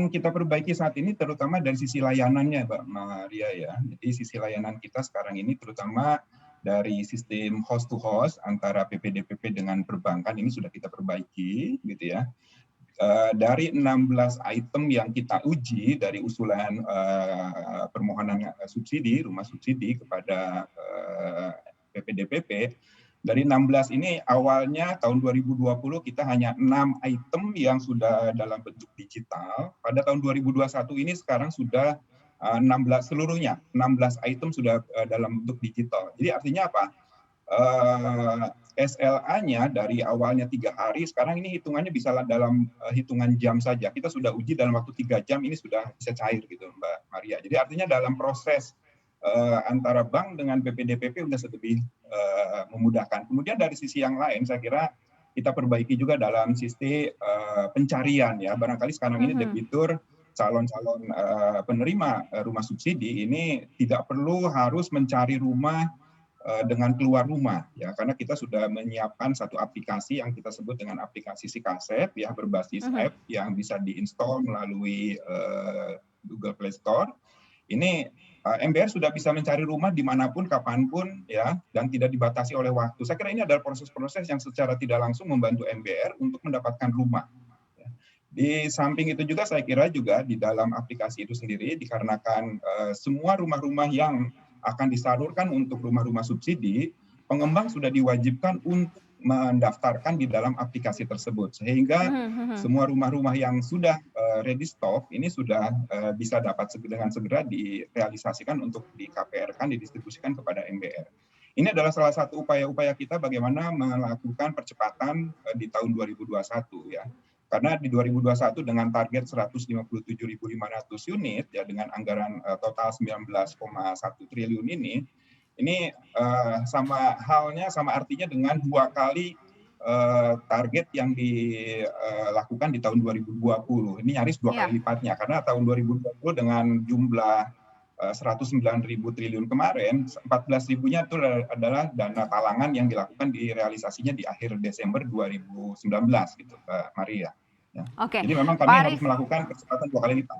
yang kita perbaiki saat ini terutama dari sisi layanannya, Mbak Maria ya. Jadi sisi layanan kita sekarang ini terutama dari sistem host to host antara PPDPP dengan perbankan ini sudah kita perbaiki gitu ya. Dari 16 item yang kita uji dari usulan permohonan subsidi, rumah subsidi kepada PPDPP, dari 16 ini awalnya tahun 2020 kita hanya 6 item yang sudah dalam bentuk digital. Pada tahun 2021 ini sekarang sudah 16 seluruhnya, 16 item sudah dalam bentuk digital. Jadi artinya apa? SLA-nya dari awalnya 3 hari, sekarang ini hitungannya bisa dalam hitungan jam saja. Kita sudah uji dalam waktu 3 jam, ini sudah bisa cair gitu Mbak Maria. Jadi artinya dalam proses antara bank dengan PPDPP sudah lebih memudahkan. Kemudian dari sisi yang lain, saya kira kita perbaiki juga dalam sisi pencarian ya. Barangkali sekarang ini debitur calon-calon penerima rumah subsidi ini tidak perlu harus mencari rumah dengan keluar rumah ya, karena kita sudah menyiapkan satu aplikasi yang kita sebut dengan aplikasi Sikasep ya, berbasis app yang bisa diinstal melalui Google Play Store. Ini MBR sudah bisa mencari rumah dimanapun, kapanpun ya, dan tidak dibatasi oleh waktu. Saya kira ini adalah proses-proses yang secara tidak langsung membantu MBR untuk mendapatkan rumah. Di samping itu juga saya kira juga di dalam aplikasi itu sendiri dikarenakan semua rumah-rumah yang akan disalurkan untuk rumah-rumah subsidi, pengembang sudah diwajibkan untuk mendaftarkan di dalam aplikasi tersebut. Sehingga semua rumah-rumah yang sudah ready stock ini sudah bisa dapat dengan segera direalisasikan untuk di KPR-kan, didistribusikan kepada MBR. Ini adalah salah satu upaya-upaya kita bagaimana melakukan percepatan di tahun 2021 ya. Karena di 2021 dengan target 157.500 unit ya, dengan anggaran total 19,1 triliun ini sama artinya dengan 2 kali target yang dilakukan di tahun 2020. Ini nyaris 2 kali lipatnya, karena tahun 2020 dengan jumlah 109.000 triliun kemarin, 14.000-nya itu adalah dana talangan yang dilakukan di realisasinya di akhir Desember 2019 gitu, Mbak Maria. Ya. Oke, jadi memang kami harus melakukan percepatan 2 kali lipat.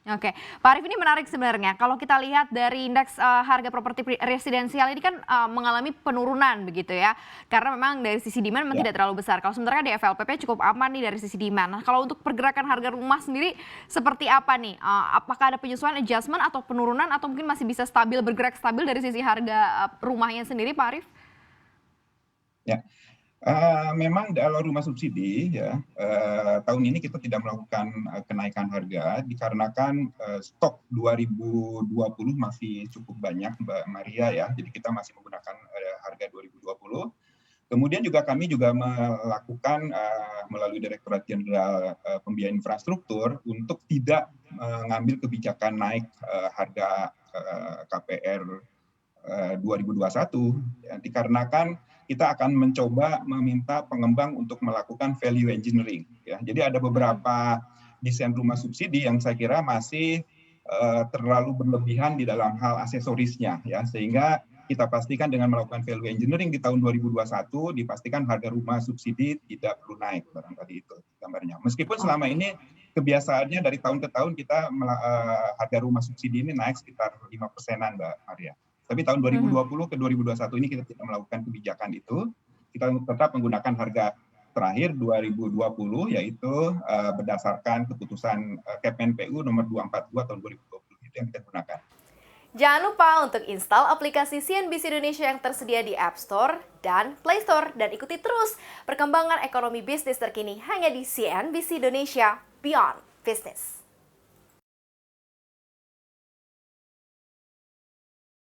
Oke, Pak Arief, ini menarik sebenarnya. Kalau kita lihat dari indeks harga properti residensial ini kan mengalami penurunan begitu ya. Karena memang dari sisi demand memang tidak terlalu besar. Kalau sementara di FLPP cukup aman nih dari sisi demand. Nah, kalau untuk pergerakan harga rumah sendiri seperti apa nih? Apakah ada penyesuaian adjustment atau penurunan atau mungkin masih bisa bergerak stabil dari sisi harga rumahnya sendiri, Pak Arief? Ya. Memang kalau rumah subsidi ya, tahun ini kita tidak melakukan kenaikan harga dikarenakan stok 2020 masih cukup banyak, Mbak Maria ya. Jadi kita masih menggunakan harga 2020. Kemudian juga kami juga melakukan melalui Direktorat Jenderal Pembiayaan Infrastruktur untuk tidak mengambil kebijakan naik harga KPR 2021 ya, dikarenakan kita akan mencoba meminta pengembang untuk melakukan value engineering ya. Jadi ada beberapa desain rumah subsidi yang saya kira masih terlalu berlebihan di dalam hal aksesorisnya ya, sehingga kita pastikan dengan melakukan value engineering di tahun 2021 dipastikan harga rumah subsidi tidak perlu naik, barangkali itu gambarnya. Meskipun selama ini kebiasaannya dari tahun ke tahun kita harga rumah subsidi ini naik sekitar 5%-an, Mbak Maria. Tapi tahun 2020 ke 2021 ini kita tidak melakukan kebijakan itu. Kita tetap menggunakan harga terakhir 2020, yaitu berdasarkan keputusan KPNPU nomor 242 tahun 2020 itu yang kita gunakan. Jangan lupa untuk install aplikasi CNBC Indonesia yang tersedia di App Store dan Play Store. Dan ikuti terus perkembangan ekonomi bisnis terkini hanya di CNBC Indonesia Beyond Business.